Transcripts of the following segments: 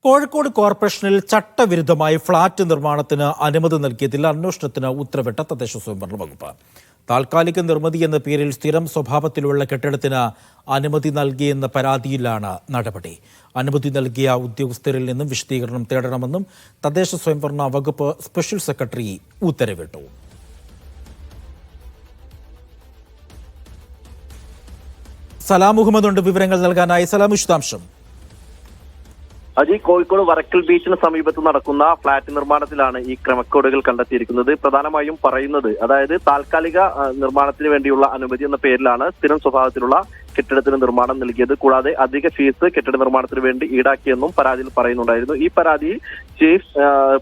കോഴിക്കോട് കോർപ്പറേഷനിൽ ചട്ടവിരുദ്ധമായി ഫ്ളാറ്റ് നിർമ്മാണത്തിന് അനുമതി നൽകിയതിൽ അന്വേഷണത്തിന് ഉത്തരവിട്ട തദ്ദേശ സ്വയംഭരണ വകുപ്പ്. താൽക്കാലിക നിർമ്മിതി എന്ന പേരിൽ സ്ഥിരം സ്വഭാവത്തിലുള്ള കെട്ടിടത്തിന് അനുമതി നൽകിയെന്ന പരാതിയിലാണ് നടപടി. അനുമതി നൽകിയ ഉദ്യോഗസ്ഥരിൽ നിന്നും വിശദീകരണം തേടണമെന്നും തദ്ദേശ സ്വയംഭരണ വകുപ്പ് സ്പെഷ്യൽ സെക്രട്ടറി ഉത്തരവിട്ടു. സലാം മുഹമ്മദ് ഉണ്ട് വിവരങ്ങൾ നൽകാനായി. സലാം, വിശദാംശം. കോഴിക്കോട് വരക്കൽ ബീച്ചിന് സമീപത്ത് നടക്കുന്ന ഫ്ളാറ്റ് നിർമ്മാണത്തിലാണ് ഈ ക്രമക്കേടുകൾ കണ്ടെത്തിയിരിക്കുന്നത്. പ്രധാനമായും പറയുന്നത്, അതായത് താൽക്കാലിക നിർമ്മാണത്തിന് വേണ്ടിയുള്ള അനുമതി എന്ന പേരിലാണ് സ്ഥിരം സ്വഭാവത്തിലുള്ള കെട്ടിടത്തിന് നിർമ്മാണം നൽകിയത്. കൂടാതെ അധിക ഫീസ് കെട്ടിട നിർമ്മാണത്തിന് വേണ്ടി ഈടാക്കിയെന്നും പരാതിയിൽ പറയുന്നുണ്ടായിരുന്നു. ഈ പരാതി ചീഫ്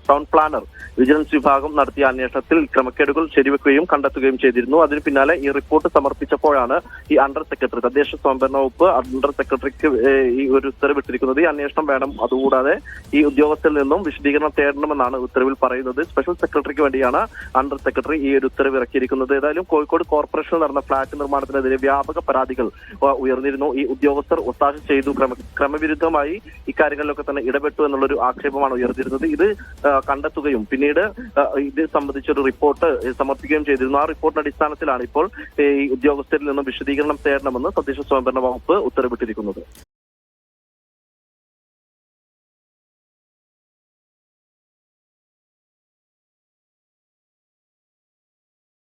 ടൗൺ പ്ലാനർ വിജിലൻസ് വിഭാഗം നടത്തിയ അന്വേഷണത്തിൽ ക്രമക്കേടുകൾ ശരിവെക്കുകയും കണ്ടെത്തുകയും ചെയ്തിരുന്നു. അതിന് പിന്നാലെ ഈ റിപ്പോർട്ട് സമർപ്പിച്ചപ്പോഴാണ് ഈ അണ്ടർ സെക്രട്ടറി, തദ്ദേശ സ്വയംഭരണ വകുപ്പ് അണ്ടർ സെക്രട്ടറിക്ക് ഈ ഒരു ഉത്തരവിട്ടിരിക്കുന്നത്. ഈ അന്വേഷണം വേണം, അതുകൂടാതെ ഈ ഉദ്യോഗസ്ഥരിൽ നിന്നും വിശദീകരണം തേടണമെന്നാണ് ഉത്തരവിൽ പറയുന്നത്. സ്പെഷ്യൽ സെക്രട്ടറിക്ക് വേണ്ടിയാണ് അണ്ടർ സെക്രട്ടറി ഈ ഒരു ഉത്തരവ് ഇറക്കിയിരിക്കുന്നത്. ഏതായാലും കോഴിക്കോട് കോർപ്പറേഷനിൽ നടന്ന ഫ്ളാറ്റ് നിർമ്മാണത്തിനെതിരെ വ്യാപക പരാതികൾ ഉയർന്നിരുന്നു. ഈ ഉദ്യോഗസ്ഥർ ഒത്താശ ചെയ്തു, ക്രമവിരുദ്ധമായി ഇക്കാര്യങ്ങളിലൊക്കെ തന്നെ ഇടപെട്ടു എന്നുള്ളൊരു ആക്ഷേപമാണ് ഉയർന്നിരുന്നത്. ഇത് കണ്ടെത്തുകയും പിന്നീട് ഇത് സംബന്ധിച്ചൊരു റിപ്പോർട്ട് സമർപ്പിക്കുകയും ചെയ്തിരുന്നു. ആ റിപ്പോർട്ടിന്റെ അടിസ്ഥാനത്തിലാണ് ഇപ്പോൾ ഈ ഉദ്യോഗസ്ഥരിൽ നിന്നും വിശദീകരണം തേടണമെന്ന് തദ്ദേശ സ്വയംഭരണ വകുപ്പ് ഉത്തരവിട്ടിരിക്കുന്നത്.